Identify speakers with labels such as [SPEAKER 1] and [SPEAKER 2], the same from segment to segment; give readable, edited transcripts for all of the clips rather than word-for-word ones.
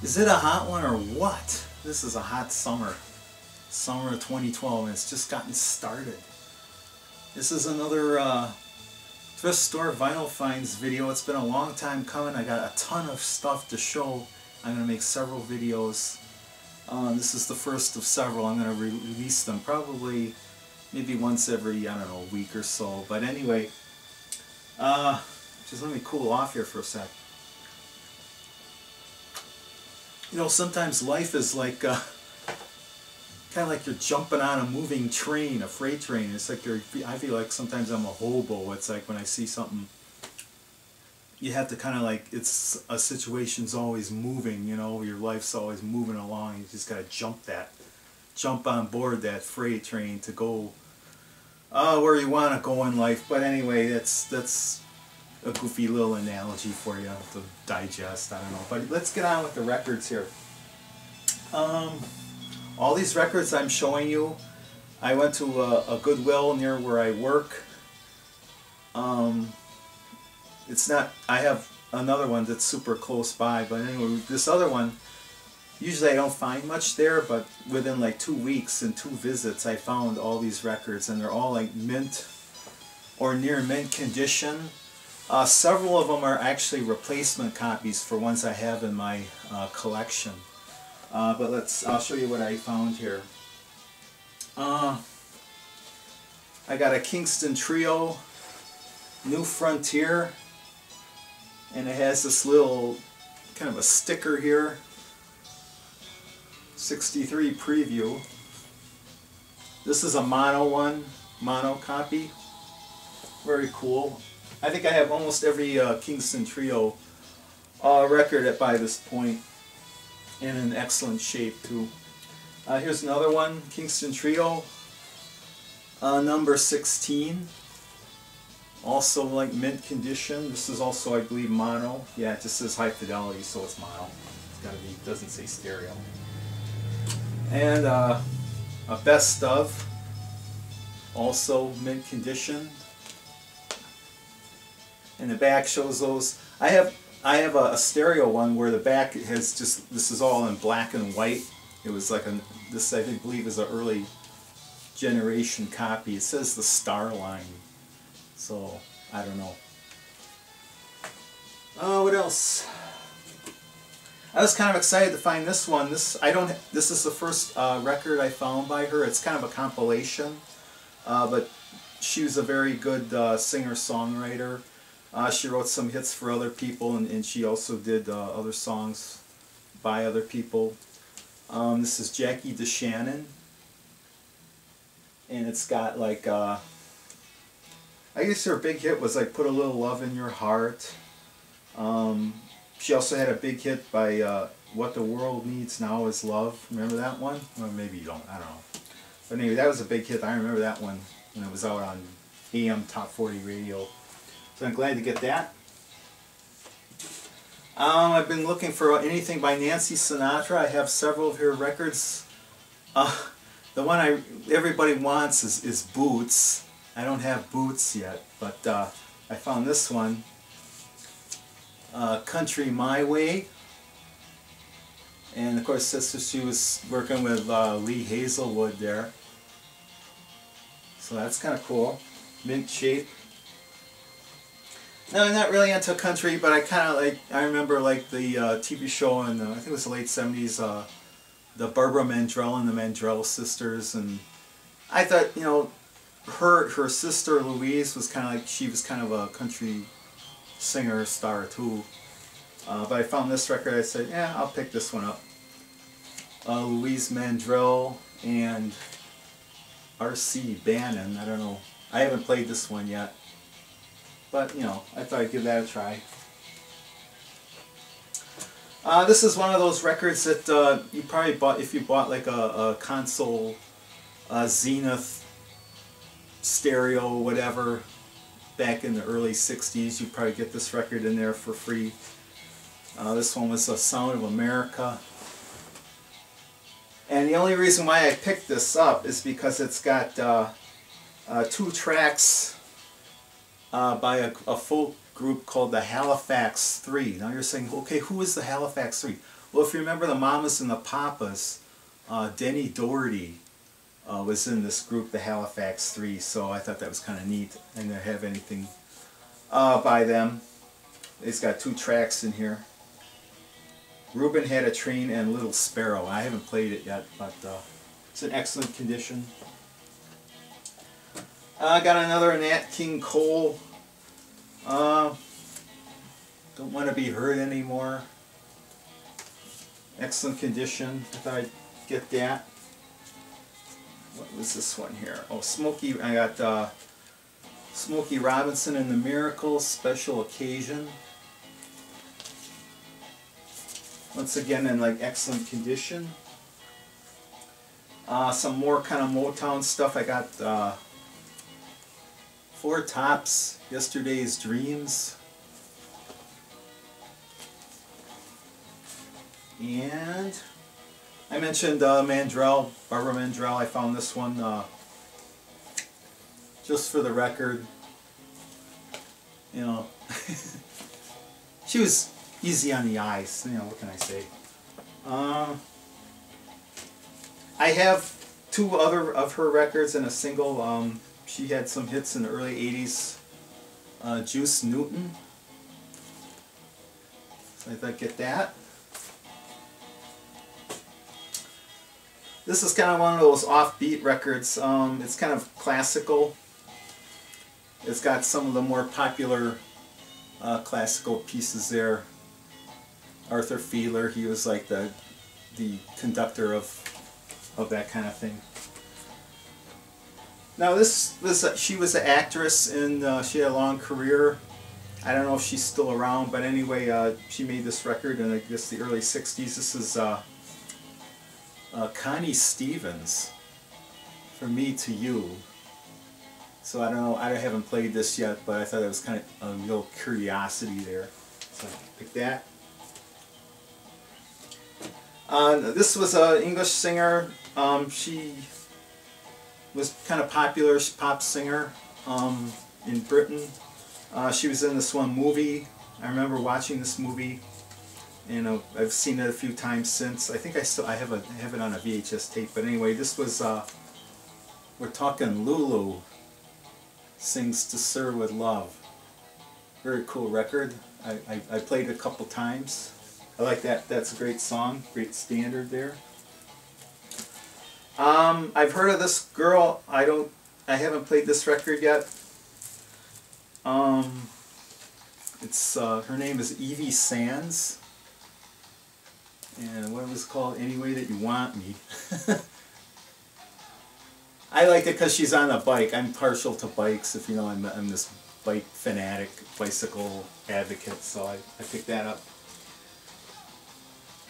[SPEAKER 1] Is it a hot one or what? This is a hot summer. Summer of 2012, and it's just gotten started. This is another thrift store vinyl finds video. It's been a long time coming. I got a ton of stuff to show. I'm going to make several videos. This is the first of several. I'm going to release them probably maybe once every, I don't know, week or so. But anyway, just let me cool off here for a sec. You know, sometimes life is like kind of like you're jumping on a moving train, a freight train. It's like I feel like sometimes I'm a hobo. It's like when I see something, you have to kind of like, it's a situation's always moving, you know, your life's always moving along. You just got to jump on board that freight train to go where you want to go in life. But anyway, that's a goofy little analogy for you to digest. I don't know, but let's get on with the records here. All these records I'm showing you, I went to a Goodwill near where I work. It's not, I have another one that's super close by, but anyway, this other one, usually I don't find much there, but within like 2 weeks and 2 visits I found all these records, and they're all like mint or near mint condition. Several of them are actually replacement copies for ones I have in my collection. But I'll show you what I found here. I got a Kingston Trio, New Frontier, and it has this little kind of a sticker here, 63 preview. This is a mono copy, very cool. I think I have almost every Kingston Trio record by this point, in an excellent shape too. Here's another one, Kingston Trio, number 16, also like mint condition. This is also, I believe, mono. Yeah, it just says high fidelity, so it's mono. It's gotta be, it doesn't say stereo. And a best of, also mint condition. And the back shows those. I have a stereo one where the back has just, this is all in black and white. It was like this I believe is an early generation copy. It says the Starline, so I don't know. What else? I was kind of excited to find this one. This is the first record I found by her. It's kind of a compilation, but she was a very good singer-songwriter. She wrote some hits for other people, and she also did other songs by other people. This is Jackie DeShannon, and it's got like, I guess her big hit was like Put a Little Love in Your Heart. She also had a big hit by What the World Needs Now Is Love. Remember that one? Well, maybe you don't, I don't know. But anyway, that was a big hit. I remember that one when it was out on AM Top 40 radio. So I'm glad to get that. I've been looking for anything by Nancy Sinatra. I have several of her records. The one everybody wants is Boots. I don't have Boots yet, but I found this one, Country My Way. And of course, she was working with Lee Hazelwood there. So that's kind of cool. Mint shape. No, I'm not really into country, but I kind of like, I remember like the TV show in, I think it was the late 70s, the Barbara Mandrell and the Mandrell sisters, and I thought, you know, her sister Louise was kind of like, she was kind of a country singer star too. But I found this record, I said, yeah, I'll pick this one up. Louise Mandrell and R.C. Bannon, I don't know, I haven't played this one yet. But, you know, I thought I'd give that a try. This is one of those records that you probably bought, if you bought like a console, Zenith, stereo, whatever, back in the early 60s, you'd probably get this record in there for free. This one was The Sound of America. And the only reason why I picked this up is because it's got 2 tracks by a folk group called the Halifax 3. Now you're saying, okay, who is the Halifax 3? Well, if you remember the Mamas and the Papas, Denny Doherty was in this group, the Halifax Three, so I thought that was kind of neat. I didn't have anything by them. It's got 2 tracks in here. Reuben Had a Train and Little Sparrow. I haven't played it yet, but it's in excellent condition. I got another Nat King Cole. Don't Want to Be Heard Anymore. Excellent condition. I thought I'd get that. What was this one here? Oh, Smokey. I got Smokey Robinson and the Miracles, Special Occasion. Once again in like excellent condition. Some more kind of Motown stuff. I got Four Tops, Yesterday's Dreams. And I mentioned Mandrell, Barbara Mandrell. I found this one just for the record. You know, she was easy on the eyes. You know, what can I say? I have 2 other of her records and a single. She had some hits in the early 80s. Juice Newton. So I thought I'd get that. This is kind of one of those offbeat records. It's kind of classical. It's got some of the more popular classical pieces there. Arthur Fiedler, he was like the conductor of that kind of thing. Now she was an actress and she had a long career. I don't know if she's still around, but anyway, she made this record in I guess the early 60s. This is Connie Stevens, From Me to You. So I don't know, I haven't played this yet, but I thought it was kind of a little curiosity there. So I picked that. This was an English singer. She was kind of popular pop singer in Britain. She was in this one movie. I remember watching this movie. You know, I've seen it a few times since. I think I have it on a VHS tape. But anyway, this was we're talking Lulu Sings to Sir with Love. Very cool record. I played it a couple times. I like that. That's a great song. Great standard there. I've heard of this girl. I haven't played this record yet. It's her name is Evie Sands. And what was it called? Any Way That You Want Me. I liked it because she's on a bike. I'm partial to bikes, if you know. I'm this bike fanatic, bicycle advocate, so I picked that up.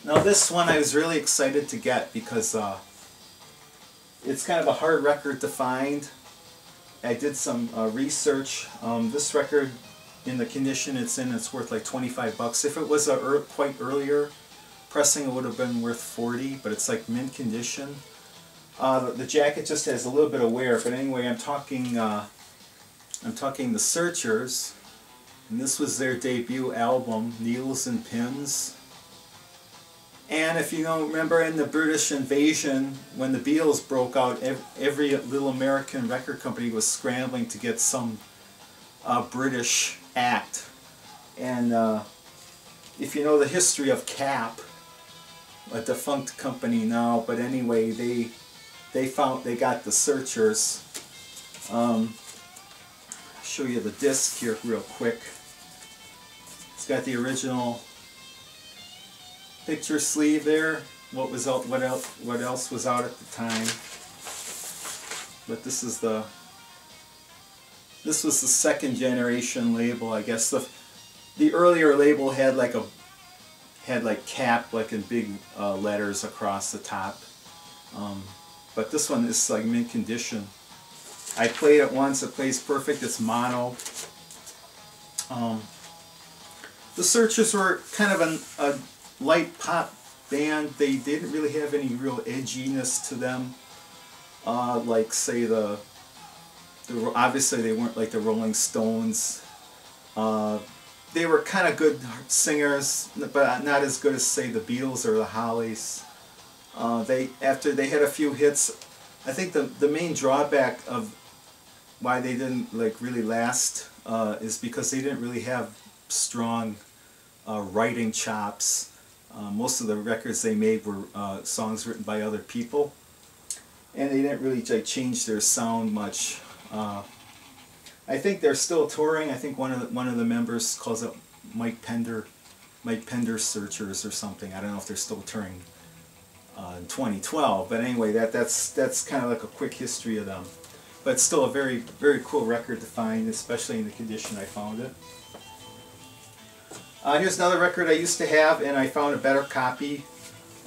[SPEAKER 1] Now this one I was really excited to get because it's kind of a hard record to find. I did some research. This record, in the condition it's in, it's worth like 25 bucks. If it was a quite earlier pressing, it would have been worth 40, but it's like mint condition. The jacket just has a little bit of wear, but anyway, I'm talking The Searchers, and this was their debut album, Needles and Pins. And if you don't remember, in the British invasion, when the Beatles broke out, every little American record company was scrambling to get some British act. And if you know the history of Cap, a defunct company now, but anyway, they got The Searchers. Show you the disc here real quick. It's got the original picture sleeve there. What else was out at the time? But this was the second generation label, I guess. The earlier label had like Cap like in big letters across the top. But this one is like mint condition. I played it once. It plays perfect. It's mono. The Searchers were kind of a light pop band. They didn't really have any real edginess to them. Like say obviously they weren't like the Rolling Stones. they were kind of good singers, but not as good as, say, the Beatles or the Hollies. After they had a few hits, I think the main drawback of why they didn't like really last is because they didn't really have strong writing chops. Most of the records they made were songs written by other people, and they didn't really like change their sound much. I think they're still touring. I think one of the members calls it Mike Pender Searchers or something. I don't know if they're still touring in 2012, but anyway, that's kind of like a quick history of them. But it's still a very, very cool record to find, especially in the condition I found it. Here's another record I used to have, and I found a better copy.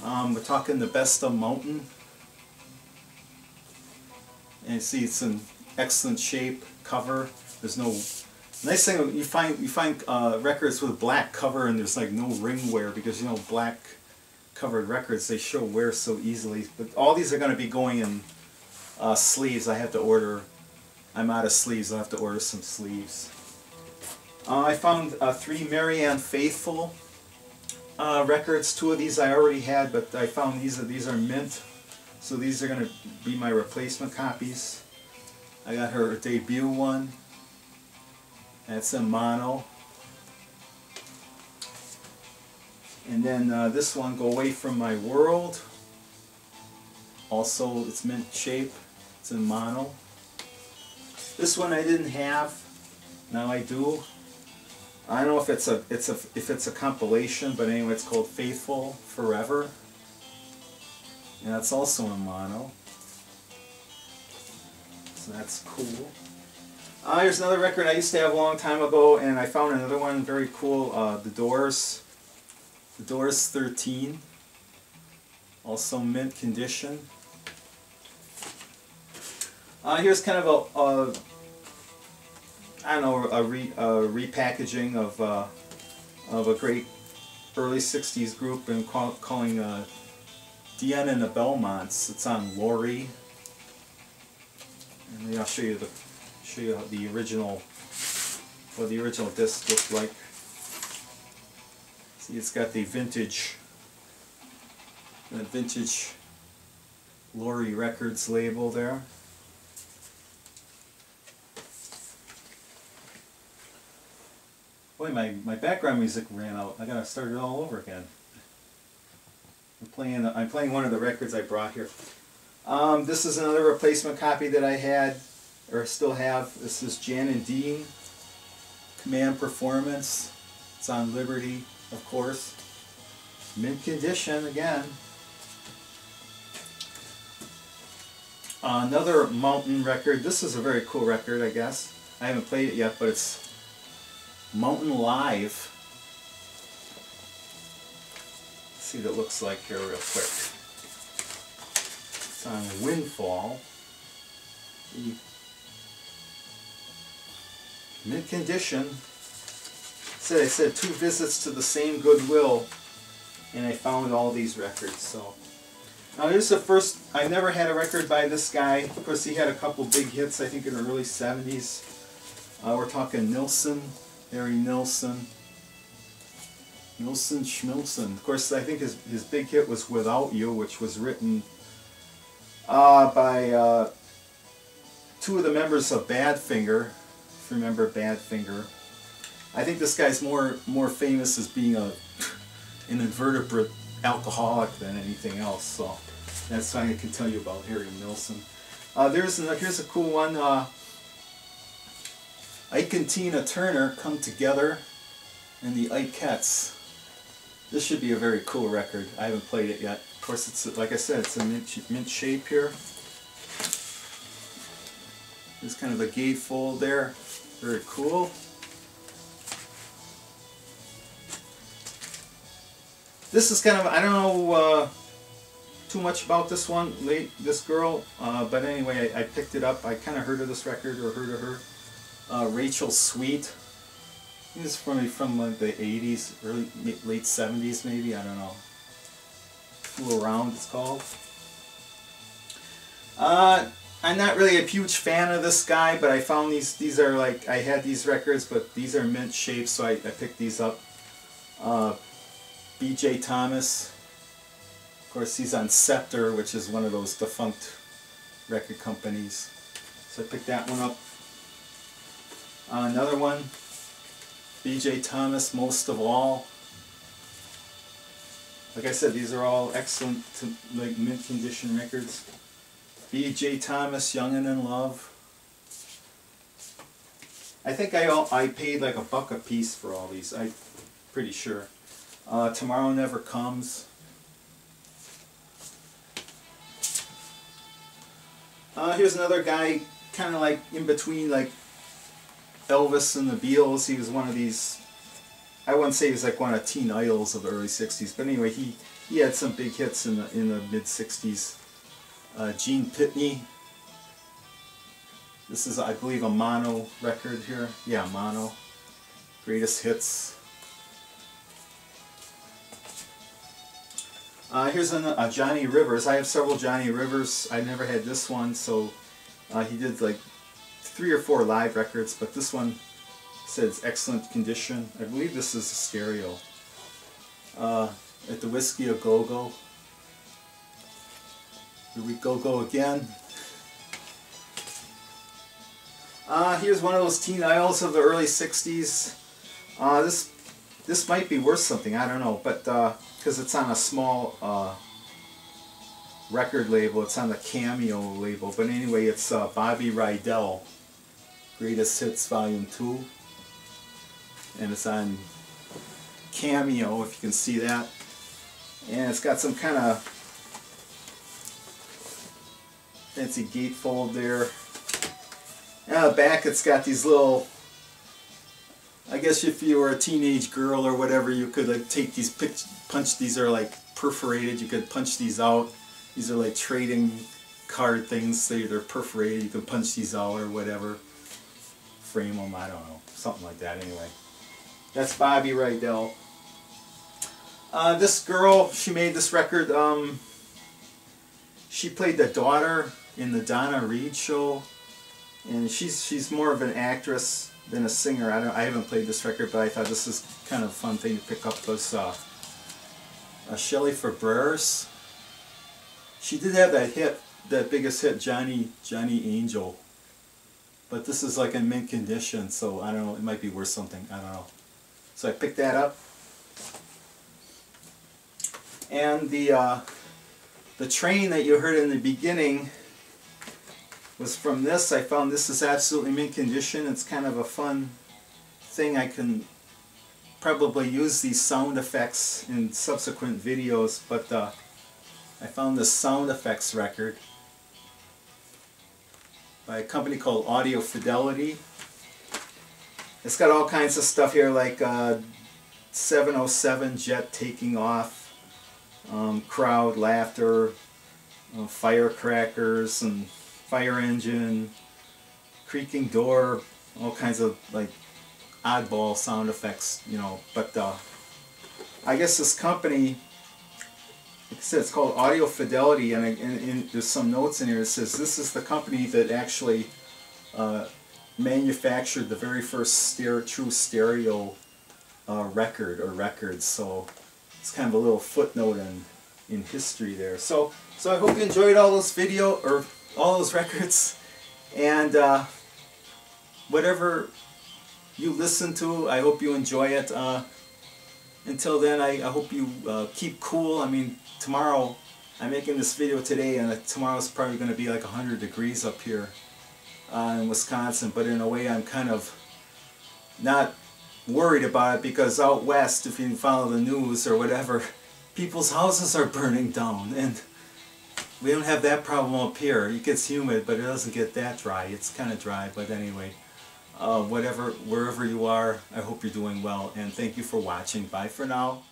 [SPEAKER 1] We're talking the Best of Mountain. And you see it's in excellent shape, cover. There's no nice thing, you find records with black cover and there's like no ring wear, because you know black covered records, they show wear so easily. But all these are going to be going in sleeves. I have to order, I'm out of sleeves, I'll have to order some sleeves. I found 3 Marianne Faithfull records. 2 of these I already had, but I found these are mint, so these are going to be my replacement copies. I got her debut one, that's in mono. And then this one, Go Away From My World, also it's mint shape, it's in mono. This one I didn't have, now I do. I don't know if it's a compilation, but anyway, it's called Faithful Forever, and that's also in mono. So that's cool. Here's another record I used to have a long time ago, and I found another one very cool. The Doors 13, also mint condition. Here's kind of a I don't know, a repackaging of a great early '60s group, and calling Deanna and the Belmonts. It's on Lori, and I'll show you the original, what the original disc looked like. See, it's got the vintage Lori Records label there. Boy, my background music ran out. I gotta start it all over again. I'm playing one of the records I brought here. This is another replacement copy that I had, or still have. This is Jan and Dean, Command Performance. It's on Liberty, of course. Mint condition again. Another Mountain record. This is a very cool record, I guess. I haven't played it yet, but it's Mountain Live. Let's see what it looks like here real quick. It's on Windfall. Mint condition. I said 2 visits to the same Goodwill, and I found all these records. So now here's the first. I never had a record by this guy. Of course, he had a couple big hits, I think, in the early '70s. We're talking Nilsson. Harry Nilsson Schmilson. Of course, I think his big hit was Without You, which was written by 2 of the members of Badfinger, if you remember Badfinger. I think this guy's more famous as being an invertebrate alcoholic than anything else, so that's something I can tell you about Harry Nilsson. Here's a cool one. Ike and Tina Turner Come Together, and the Ikeettes. This should be a very cool record. I haven't played it yet. Of course, it's like I said, it's a mint shape here. There's kind of a gatefold there. Very cool. This is kind of, I don't know too much about this one, this girl, but anyway, I picked it up. I kind of heard of this record, or heard of her. Rachel Sweet. This is from like the 80s, late 70s maybe, I don't know. Fool Around it's called. I'm not really a huge fan of this guy, but I found these are like, I had these records, but these are mint shaped, so I picked these up. B.J. Thomas. Of course, he's on Scepter, which is one of those defunct record companies. So I picked that one up. Another one, B.J. Thomas, Most of All. Like I said, these are all excellent, like mint condition records. B.J. Thomas, Young and in Love. I think I paid like $1 a piece for all these. I'm pretty sure. Tomorrow Never Comes. Here's another guy, kind of like in between like Elvis and the Beatles. He was one of these, I wouldn't say he was like one of teen idols of the early 60s, but anyway, he had some big hits in the mid 60s. Gene Pitney. This is, I believe, a mono record here. Yeah, mono. Greatest Hits. Here's a Johnny Rivers. I have several Johnny Rivers. I never had this one, so he did like 3 or 4 live records, but this one says excellent condition. I believe this is a stereo. At the Whiskey A Go Go. Here we go again. Here's one of those teen idols of the early 60s. This might be worth something, I don't know, but because it's on a small record label, it's on the Cameo label, but anyway, it's Bobby Rydell, Greatest Hits Volume 2, and it's on Cameo, if you can see that, and it's got some kind of fancy gatefold there. And on the back it's got these little, I guess if you were a teenage girl or whatever, you could like take these, punch, these are like perforated, you could punch these out. These are like trading card things, they're perforated, you can punch these out or whatever. Frame them, I don't know, something like that anyway. That's Bobby Rydell. This girl, she made this record, she played the daughter in the Donna Reed show, and she's more of an actress than a singer. I haven't played this record, but I thought this is kind of a fun thing to pick up. Was Shelley Fabares. She did have that hit, that biggest hit, Johnny Angel, but this is like in mint condition, so I don't know, it might be worth something, I don't know. So I picked that up. And the train that you heard in the beginning was from this. I found this is absolutely mint condition. It's kind of a fun thing. I can probably use these sound effects in subsequent videos, but I found this sound effects record by a company called Audio Fidelity. It's got all kinds of stuff here, like 707 jet taking off, crowd laughter, firecrackers and fire engine, creaking door, all kinds of like oddball sound effects, you know. But I guess this company, like I said, it's called Audio Fidelity, and there's some notes in here that says this is the company that actually manufactured the very first true stereo record or records. So it's kind of a little footnote in history there. So I hope you enjoyed all those all those records, and whatever you listen to, I hope you enjoy it. Until then, I hope you keep cool. I mean, tomorrow, I'm making this video today, and tomorrow's probably going to be like 100 degrees up here in Wisconsin, but in a way I'm kind of not worried about it, because out west, if you follow the news or whatever, people's houses are burning down, and we don't have that problem up here. It gets humid, but it doesn't get that dry. It's kind of dry, but anyway, wherever you are, I hope you're doing well, and thank you for watching. Bye for now.